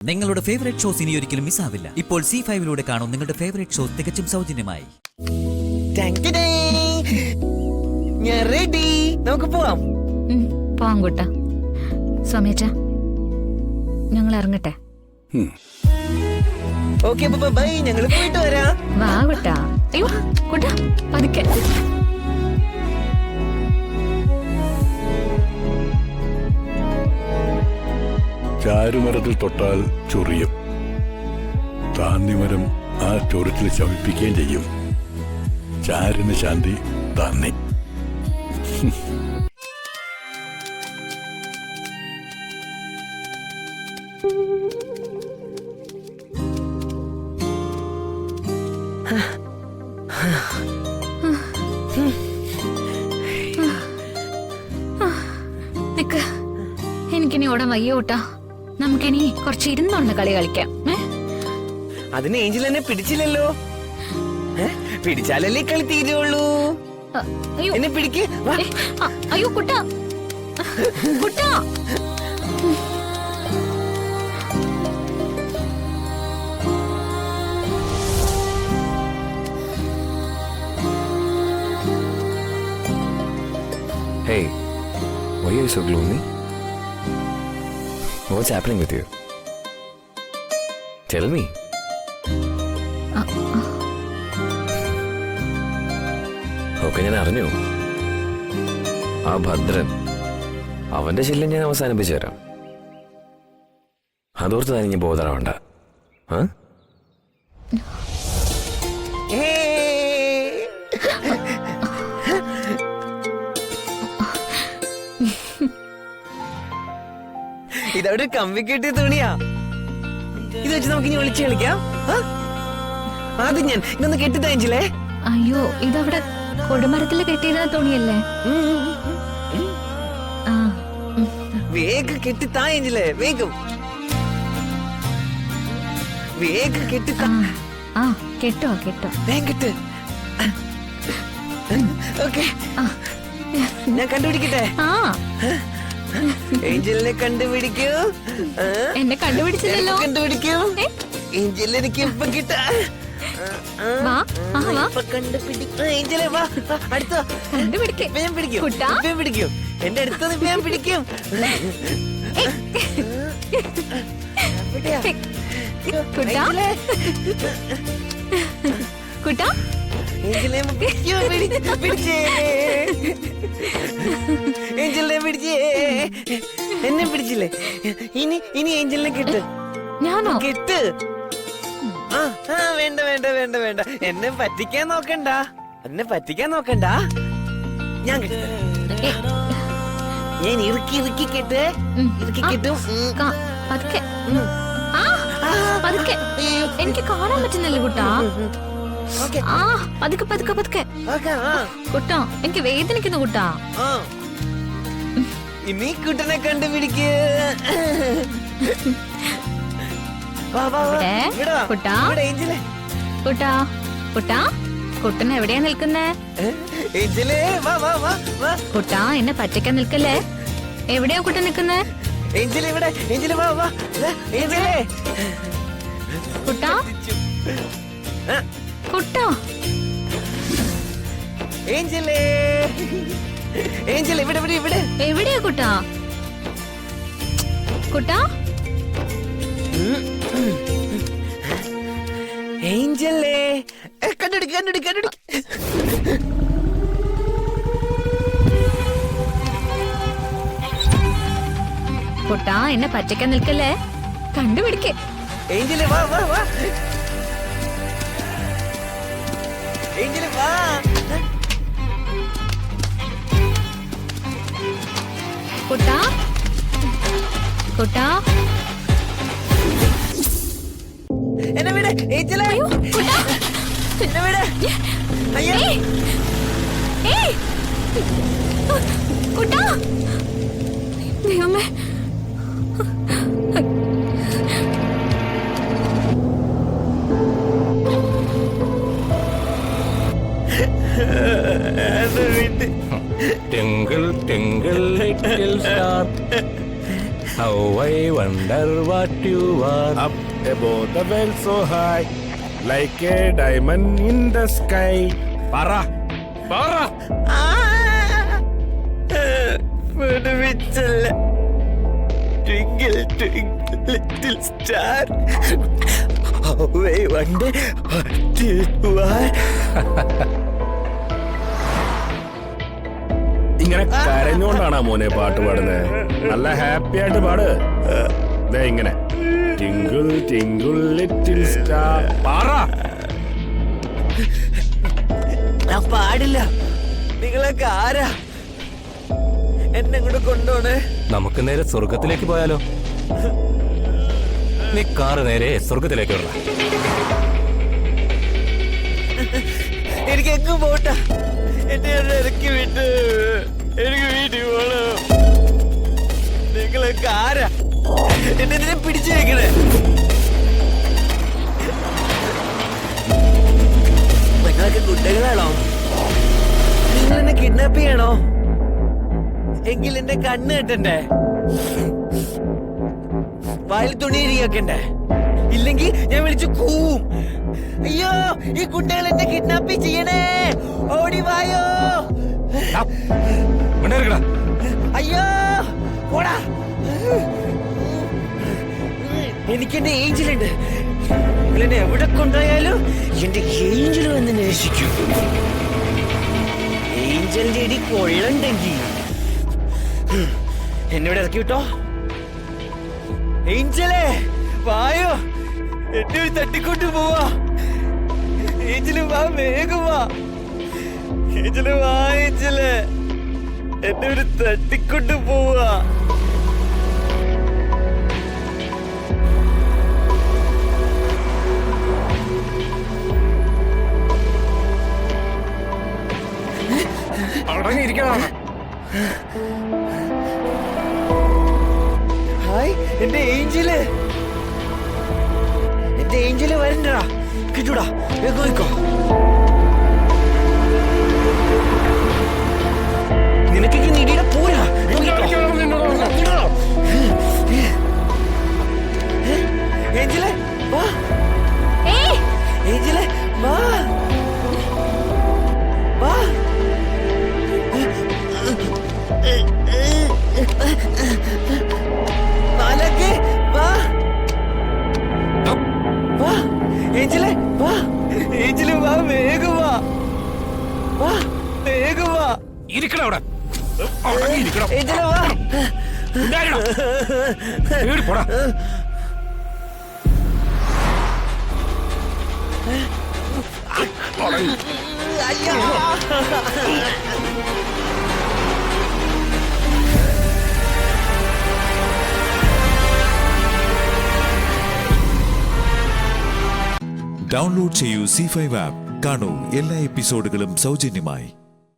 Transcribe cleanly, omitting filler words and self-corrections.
നിങ്ങളുടെ favourite shows ഇനി ഒരിക്കലും മിസ്സാവില്ല. ഇപ്പോൾ C5 കാണും നിങ്ങളുടെ ഫേവറേറ്റ് ഷോസ് തികച്ചും സൗജന്യമായി. ഞാൻ റെഡി, നമുക്ക് പോവാം. പോവാം കുട്ടാ. സോമേച്ച, ഞങ്ങൾ ഇറങ്ങട്ടെ. ഓക്കേ ബൈ, ഞങ്ങൾ പോയിട്ട് വരാം. വാ കുട്ടാ. അയ്യോ കുട്ടാ, പതുക്കെ. ചാരുമരത്തിൽ തൊട്ടാൽ ചൊറിയും, താന്നിമരം ആ ചൊറിച്ചിൽ ശമിപ്പിക്കുകയും ചെയ്യും. ചാരിന് ശാന്തി താന്നി. നിക്ക്, എനിക്കിനി ഓടാൻ വയ്യ കൂട്ടാ. നമുക്കിനി കുറച്ച് ഇരുന്നുള്ള കളി കളിക്കാം. അതിന് ഏഞ്ചൽ എന്നെ പിടിച്ചില്ലല്ലോ. പിടിച്ചാലല്ലേ കളി തീരുള്ളൂ. എന്നെ പിടിക്ക്. അയ്യോ കുട്ടാ, കുട്ടാ. Hey, why are you so gloomy? What's happening with you? Tell me. ഒക്കെ ഞാൻ അറിഞ്ഞു. ആ ഭദ്രൻ, അവന്റെ ശല്യം ഞാൻ അവസാനിപ്പിച്ചു തരാം. അതോർത്ത് തന്നെ ഇനി ബോധറാവണ്ട. ഇതവിടെ കമ്പി കെട്ടിയ തുണിയാ. ഇത് വെച്ച് നമുക്ക് ഇനി ഒളിച്ച് കളിക്കാം. ആദ്യം ഞാൻ ഇതൊന്ന് കെട്ടിത്തയച്ചില്ലേ. അയ്യോ, ഇതവിടെ കൊടുമരത്തിൽ കെട്ടിയിരുന്ന തുണിയല്ലേ? വേഗം കെട്ടിത്തായഞ്ചില്ലേ, വേഗം വേഗം കെട്ടിത്താ. കെട്ടോ കെട്ടോ, വേഗം കെട്ട്. ഓക്കെ, ഞാൻ കണ്ടുപിടിക്കട്ടെ. ഏഞ്ചലിനെ കണ്ടുപിടിക്കൂ. എന്നെ കണ്ടുപിടിച്ചില്ലല്ലോ. കണ്ടുപിടിക്കൂ. ഏഞ്ചൽ എനിക്ക് ഇപ്പൊ കിട്ടാ. ഏഞ്ചലെ വാ, അടുത്തോ. ഞാൻ പിടിക്കും. എന്റെ അടുത്ത് ഞാൻ പിടിക്കും. കുട്ടാ, പിടിച്ചേ. ഏഞ്ചലിനെ പിടിച്ചേ. എന്നെ പിടിച്ചില്ലേ. ഇനി ഏഞ്ചലിനെ കിട്ട്. ഞാനോ? കിട്ട്. വേണ്ട വേണ്ട വേണ്ട വേണ്ട, എന്നെ പറ്റിക്കാൻ നോക്കണ്ട. ഞാൻ ഞാൻ ഇറുക്കി കെട്ട്. ഇറുക്കി കെട്ടും. പതുക്കെ. എനിക്ക് കാണാൻ പറ്റുന്നില്ല കുട്ടാ. പതുക്കെ. കുട്ടാ, എനിക്ക് വേദനിക്കുന്നു കുട്ടാ. ഇനി കുട്ടനെ കണ്ടുപിടിക്ക്. കുട്ടൻ എവിടെയാ നിൽക്കുന്നേ? കുട്ടാ, എന്നെ പറ്റിക്കാൻ നിൽക്കല്ലേ. എവിടെയാ കുട്ടൻ നിൽക്കുന്നേ? കുട്ടാ, കുട്ടാ, എവിടെയാ കുട്ടാ? കുട്ടാ, ഏഞ്ചലേ, കണ്ടുപിടിക്ക്. കുട്ടാ, എന്നെ പറ്റിക്കാൻ നിൽക്കല്ലേ. കണ്ടുപിടിക്ക്. ഏഞ്ചലേ, വാ. ഏഞ്ചലേ, വാ. കുട്ടാ, എന്നെ വിട്. ഏഞ്ചലേ, എന്നെ വിട്. അയ്യോ, കുട്ടാ, ദൈവമേ. Twinkle, twinkle, little star. How I wonder what you are. Up above the world so high, like a diamond in the sky. പറ പറ. Twinkle, twinkle, little star. How I wonder what you are. ഇങ്ങനെ കരഞ്ഞോണ്ടാണോ മോനെ പാട്ട് പാടുന്നത്? നല്ല happy ആയിട്ട് പാട്. ദേ ഇങ്ങനെ ടിങ്കിൾ ടിങ്കിൾ ലിറ്റിൽ സ്റ്റാർ. പറ. ഞാൻ പാടില്ല. നിങ്ങളൊക്കെ ആരാ എന്നെ ഇങ്ങോട്ട് കൊണ്ടുപോണേ? നമുക്ക് നേരെ സ്വർഗത്തിലേക്ക് പോയാലോ? നീ കാറ് നേരെ സ്വർഗത്തിലേക്ക് വിടണം. എനിക്ക് എങ്ങും പോട്ട. എന്നെ ഇറക്കി വിട്ട് എനിക്ക് വീട്ടിൽ പോണം. നിങ്ങളൊക്കെ ആരാ എന്നെ പിടിച്ചു വെക്കണേ? നിങ്ങളൊക്കെ കുട്ടികളാണോ? നിങ്ങൾ എന്നെ കിഡ്നാപ്പ് ചെയ്യണോ? എങ്കിൽ എന്റെ കണ്ണ് കെട്ടണ്ടേ? വായിൽ തുണി ഇരിക്കണ്ടേ? ഇല്ലെങ്കിൽ ഞാൻ വിളിച്ചു കൂവും. അയ്യോ, ഈ കുട്ടികൾ എന്നെ കിഡ്നാപ്പ് ചെയ്യണേ, ഓടി വായോ. അയ്യോ പോടാ. എനിക്ക് എന്റെ ഏഞ്ചലുണ്ട്. നിങ്ങളെന്നെ എവിടെ കൊണ്ടുപോയാലും എന്റെ ഏഞ്ചൽ വന്ന് നേശിക്കും. ഏഞ്ചലിന്റെ ഇടി കൊള്ളണ്ടെങ്കിൽ എന്നോട് ഇറക്കി വിട്ടോ. ഏഞ്ചലേ വായോ, എന്നെ ഒരു തട്ടിക്കൊണ്ട് പോവാ. ഏഞ്ചല് വാ, വേഗം വാ. ഏഞ്ചല് വാ, ഏഞ്ചല് എന്നെ ഒരു തട്ടിക്കൊണ്ട് പോവാ. അടങ്ങിയിരിക്കണം. ഹായ്, എന്റെ ഏഞ്ചല്. എന്റെ ഏഞ്ചല് വരണ്ടടാ. കിട്ടൂടാ, വേഗം പോയിക്കോ. നിനക്ക് നിടിയുടെ പോരാ. ഏഞ്ചലെ വാ, ഏഞ്ചലെ വാ വാ. മാലക്കെ വാ വാ. ഏഞ്ചലെ വാ, ഏഞ്ചല് വാ, വേഗം വാ വാ, വേഗം വാ. ഇരിക്കണം അവിടെ. അടങ്ങിയിരിക്കണം. ഏഞ്ചലെ വാ. പോടാ. അയ്യോ. ഡൗൺലോഡ് ചെയ്യൂ C5 ആപ്പ്. കാണൂ എല്ലാ എപ്പിസോഡുകളും സൗജന്യമായി.